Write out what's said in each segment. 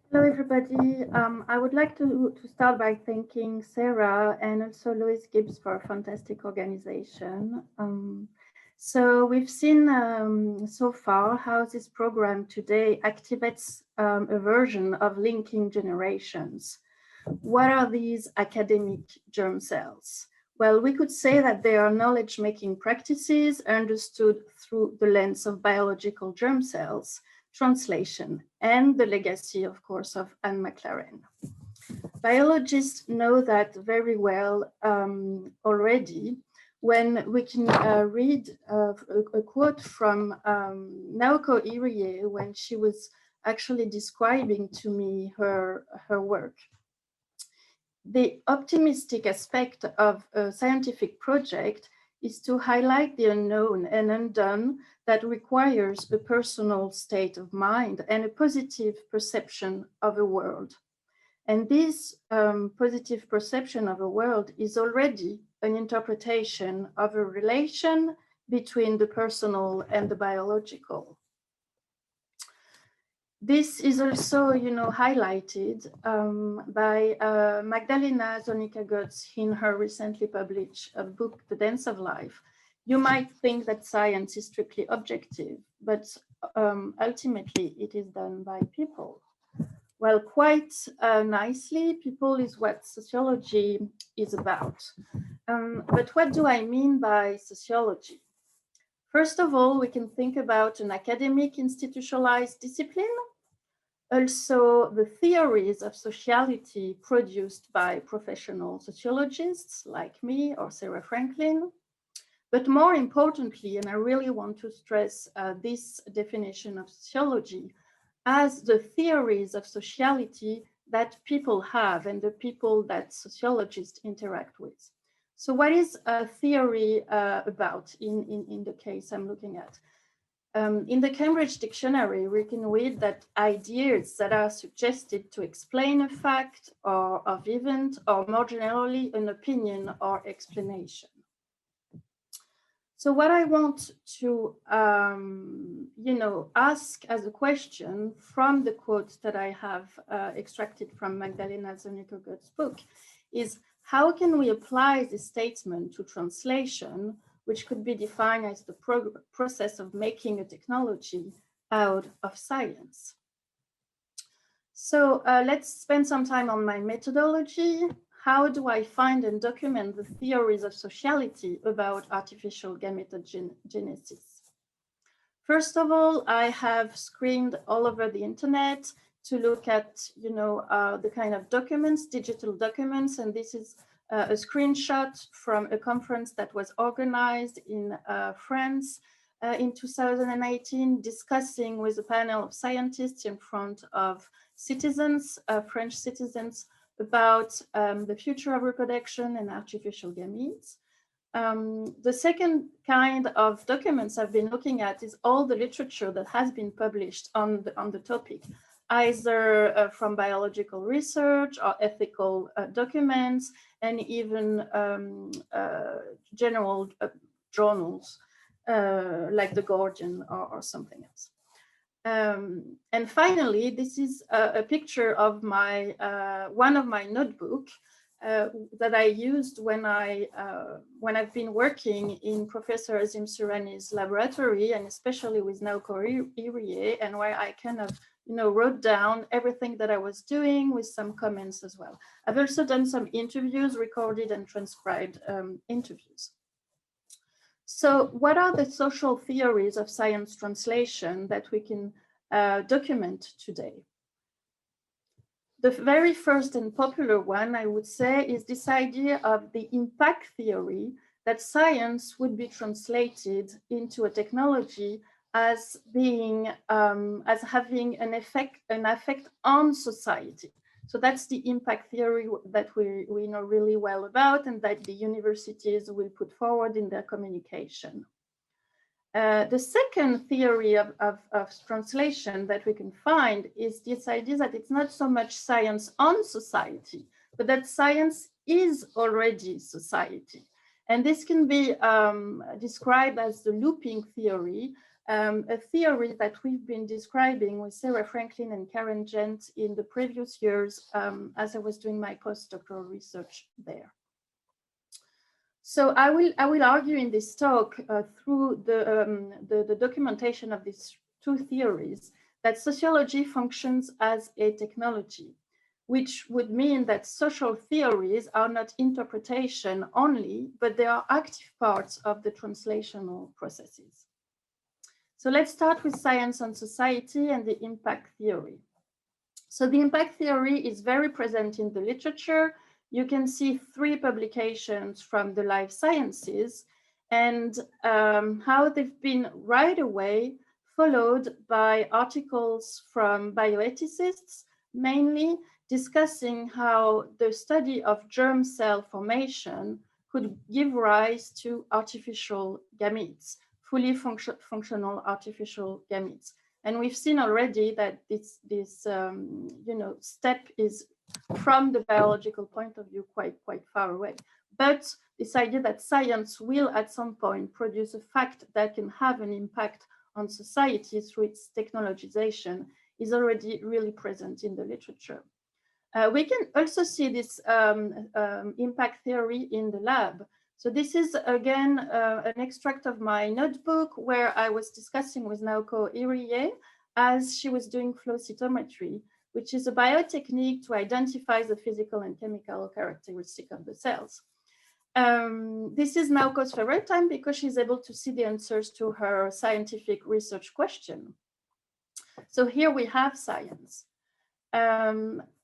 Hello, everybody. I would like to start by thanking Sarah and also Louise Gibbs for a fantastic organization. So we've seen so far how this program today activates a version of linking generations. What are these academic germ cells? Well, we could say that they are knowledge-making practices understood through the lens of biological germ cells, translation, and the legacy, of course, of Anne McLaren. Biologists know that very well already when we can read a quote from Naoko Irie when she was actually describing to me her work. The optimistic aspect of a scientific project is to highlight the unknown and undone that requires a personal state of mind and a positive perception of a world. And this positive perception of a world is already an interpretation of a relation between the personal and the biological. This is also, highlighted by Magdalena Zonica-Götz in her recently published book, The Dance of Life. You might think that science is strictly objective, but ultimately it is done by people. Well, quite nicely, people is what sociology is about. But what do I mean by sociology? First of all, we can think about an academic institutionalized discipline, also the theories of sociality produced by professional sociologists like me or Sarah Franklin. But more importantly, and I really want to stress this definition of sociology, as the theories of sociality that people have and the people that sociologists interact with. So what is a theory about in the case I'm looking at? In the Cambridge Dictionary, we can read that ideas that are suggested to explain a fact or of event, or more generally, an opinion or explanation. So what I want to, ask as a question from the quote that I have extracted from Magdalena Zonica-Götz's book is, how can we apply this statement to translation, which could be defined as the process of making a technology out of science? So let's spend some time on my methodology. How do I find and document the theories of sociality about artificial gametogenesis? First of all, I have screened all over the internet to look at, the kind of documents, digital documents, and this is a screenshot from a conference that was organized in France in 2018, discussing with a panel of scientists in front of citizens, French citizens, about the future of reproduction and artificial gametes. The second kind of documents I've been looking at is all the literature that has been published on the topic, either from biological research or ethical documents, and even general journals like The Guardian or something else. And finally, this is a picture of my one of my notebook that I used when I've been working in Professor Azim Surani's laboratory, and especially with Naoko Irie, and where I kind of wrote down everything that I was doing with some comments as well. I've also done some interviews, recorded and transcribed interviews. So what are the social theories of science translation that we can document today? The very first and popular one, I would say, is this idea of the impact theory, that science would be translated into a technology as being, as having an effect on society. So that's the impact theory that we know really well about and that the universities will put forward in their communication. The second theory of translation that we can find is this idea that it's not so much science on society, but that science is already society. And this can be described as the looping theory, a theory that we've been describing with Sarah Franklin and Karen Gent in the previous years as I was doing my postdoctoral research there. So I will argue in this talk through the documentation of these two theories that sociology functions as a technology, which would mean that social theories are not interpretation only, but they are active parts of the translational processes. So let's start with science on society and the impact theory. So the impact theory is very present in the literature. You can see 3 publications from the life sciences and how they've been right away followed by articles from bioethicists, mainly discussing how the study of germ cell formation could give rise to artificial gametes, fully functional artificial gametes. And we've seen already that this step is from the biological point of view quite far away. But this idea that science will at some point produce a fact that can have an impact on society through its technologization is already really present in the literature. We can also see this impact theory in the lab. So this is again an extract of my notebook where I was discussing with Naoko Irie as she was doing flow cytometry, which is a biotechnique to identify the physical and chemical characteristic of the cells. This is Naoko's favorite time because she's able to see the answers to her scientific research question. So here we have science.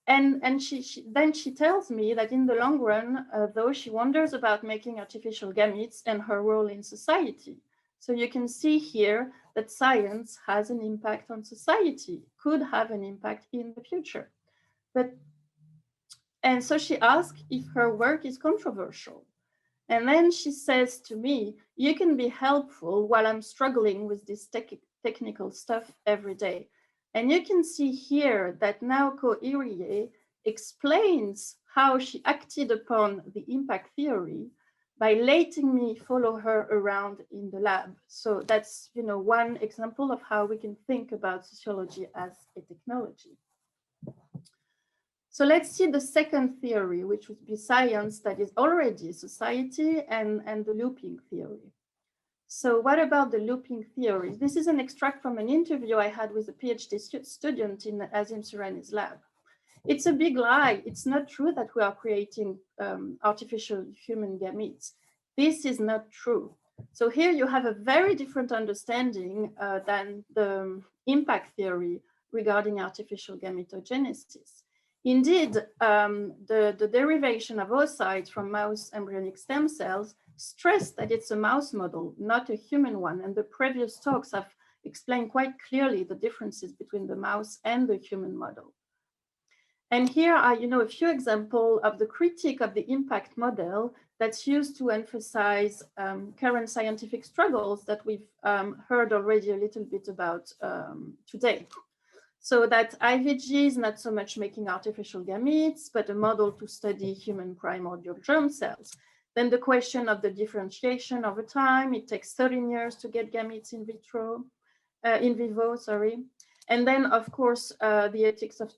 And then she tells me that in the long run, though, she wonders about making artificial gametes and her role in society. So you can see here that science has an impact on society, could have an impact in the future. And so she asked if her work is controversial. And then she says to me, you can be helpful while I'm struggling with this technical stuff every day. And you can see here that Naoko Irie explains how she acted upon the impact theory by letting me follow her around in the lab. So that's one example of how we can think about sociology as a technology. So let's see the second theory, which would be science that is already society, and the looping theory. So what about the looping theory? This is an extract from an interview I had with a PhD student in Azim Surani's lab. It's a big lie. It's not true that we are creating artificial human gametes. This is not true. So here you have a very different understanding than the impact theory regarding artificial gametogenesis. Indeed, the derivation of oocytes from mouse embryonic stem cells stress that it's a mouse model, not a human one. And the previous talks have explained quite clearly the differences between the mouse and the human model. And here are, a few examples of the critique of the impact model that's used to emphasize current scientific struggles that we've heard already a little bit about today. So that IVG is not so much making artificial gametes, but a model to study human primordial germ cells. Then the question of the differentiation over time, it takes 13 years to get gametes in vivo, sorry. And then of course, the ethics of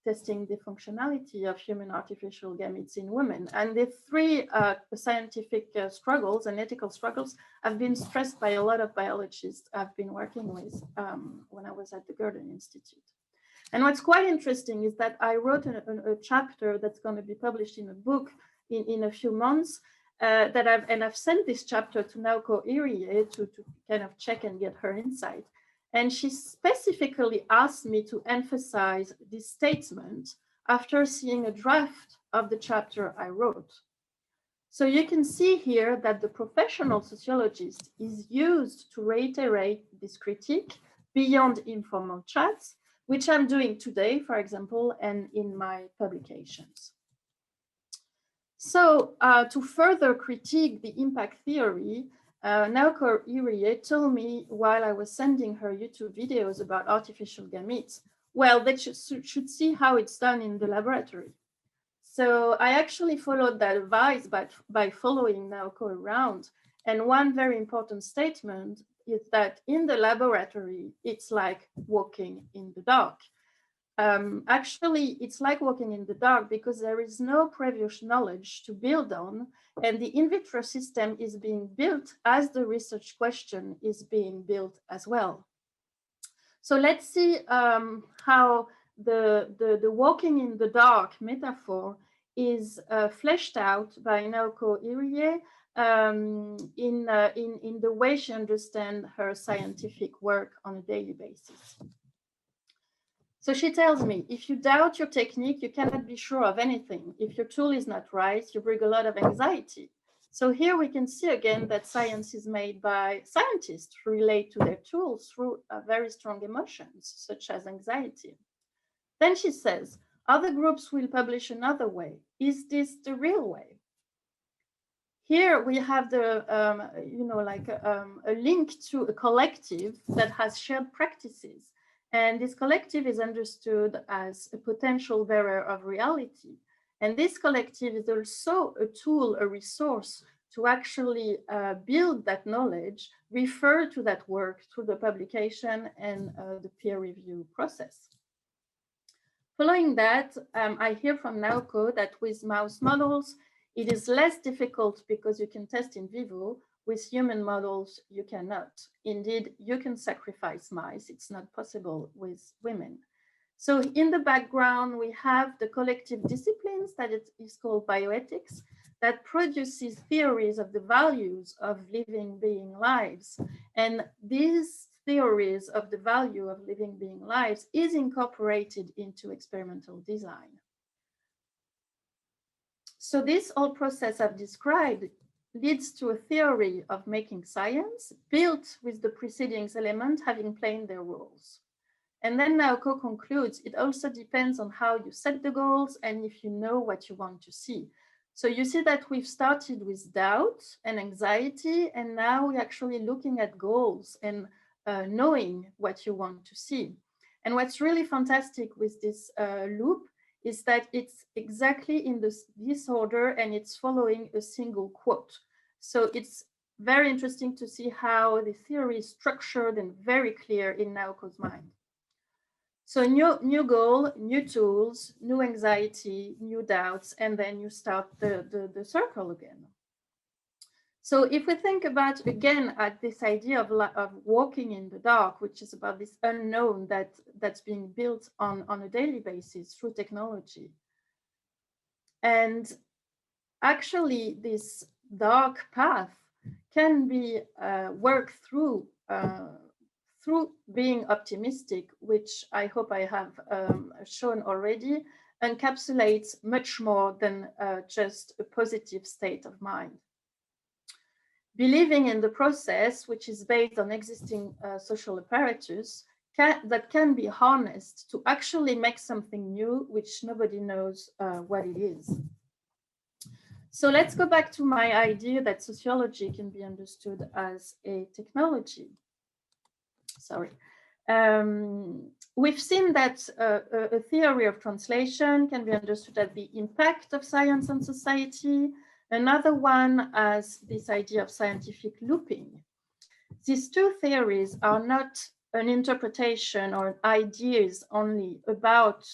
testing the functionality of human artificial gametes in women. And the 3 scientific struggles and ethical struggles have been stressed by a lot of biologists I've been working with when I was at the Gurdon Institute. And what's quite interesting is that I wrote a chapter that's going to be published in a book in a few months I've sent this chapter to Naoko Irie to kind of check and get her insight. And she specifically asked me to emphasize this statement after seeing a draft of the chapter I wrote. So you can see here that the professional sociologist is used to reiterate this critique beyond informal chats, which I'm doing today, for example, and in my publications. So to further critique the impact theory, Naoko Irie told me while I was sending her YouTube videos about artificial gametes, well, they should see how it's done in the laboratory. So I actually followed that advice by following Naoko around. And one very important statement is that in the laboratory, it's like walking in the dark. Actually, it's like walking in the dark because there is no previous knowledge to build on, and the in vitro system is being built as the research question is being built as well. So let's see how the walking in the dark metaphor is fleshed out by Naoko Irie in the way she understands her scientific work on a daily basis. So she tells me, if you doubt your technique, you cannot be sure of anything. If your tool is not right, you bring a lot of anxiety. So here we can see again that science is made by scientists who relate to their tools through very strong emotions, such as anxiety. Then she says, other groups will publish another way. Is this the real way? Here we have the, a link to a collective that has shared practices. And this collective is understood as a potential bearer of reality. And this collective is also a tool, a resource to actually build that knowledge, refer to that work through the publication and the peer review process. Following that, I hear from Naoko that with mouse models, it is less difficult because you can test in vivo. With human models, you cannot. Indeed, you can sacrifice mice. It's not possible with women. So in the background, we have the collective disciplines that it is called bioethics that produces theories of the values of living being lives. And these theories of the value of living being lives is incorporated into experimental design. So this whole process I've described leads to a theory of making science built with the preceding element having played their roles. And then Naoko concludes, it also depends on how you set the goals and if you know what you want to see. So you see that we've started with doubt and anxiety, and now we're actually looking at goals and knowing what you want to see. And what's really fantastic with this loop is that it's exactly in this order and it's following a single quote. So it's very interesting to see how the theory is structured and very clear in Naoko's mind. So new goal, new tools, new anxiety, new doubts, and then you start the circle again. So if we think about, again, at this idea of walking in the dark, which is about this unknown that's being built on a daily basis through technology. And actually, this dark path can be worked through being optimistic, which I hope I have shown already, encapsulates much more than just a positive state of mind. Believing in the process, which is based on existing social apparatus, that can be harnessed to actually make something new, which nobody knows what it is. So let's go back to my idea that sociology can be understood as a technology. Sorry. We've seen that a theory of translation can be understood as the impact of science on society. Another one as this idea of scientific looping. These two theories are not an interpretation or ideas only about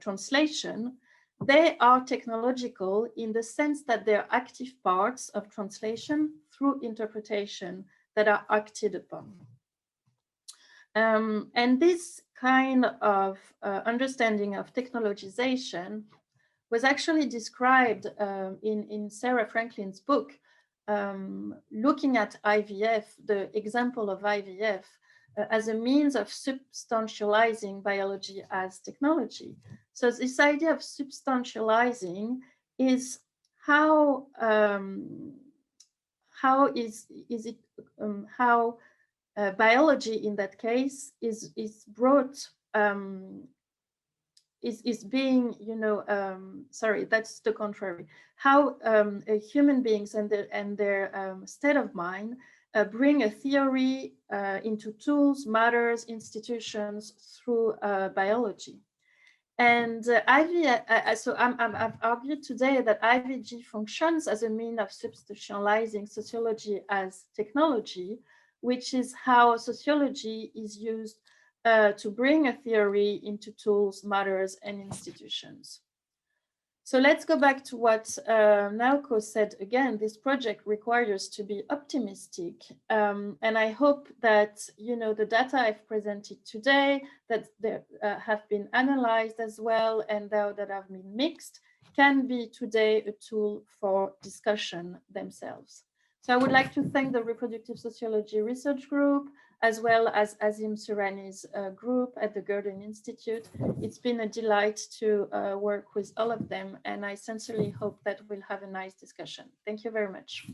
translation. They are technological in the sense that they're active parts of translation through interpretation that are acted upon. And this kind of understanding of technologization was actually described in Sarah Franklin's book, looking at IVF, the example of IVF as a means of substantializing biology as technology. So this idea of substantializing is how biology in that case is brought is being, you know, sorry, that's the contrary. How human beings and their state of mind bring a theory into tools, matters, institutions through biology. And I've argued today that IVG functions as a means of substitutionalizing sociology as technology, which is how sociology is used to bring a theory into tools, matters, and institutions. So let's go back to what Naoko said again. This project requires us to be optimistic, and I hope that, you know, the data I've presented today, that have been analyzed as well, and that have been mixed, can be today a tool for discussion themselves. So I would like to thank the Reproductive Sociology Research Group, as well as Azim Surani's group at the Gurdon Institute. It's been a delight to work with all of them, and I sincerely hope that we'll have a nice discussion. Thank you very much.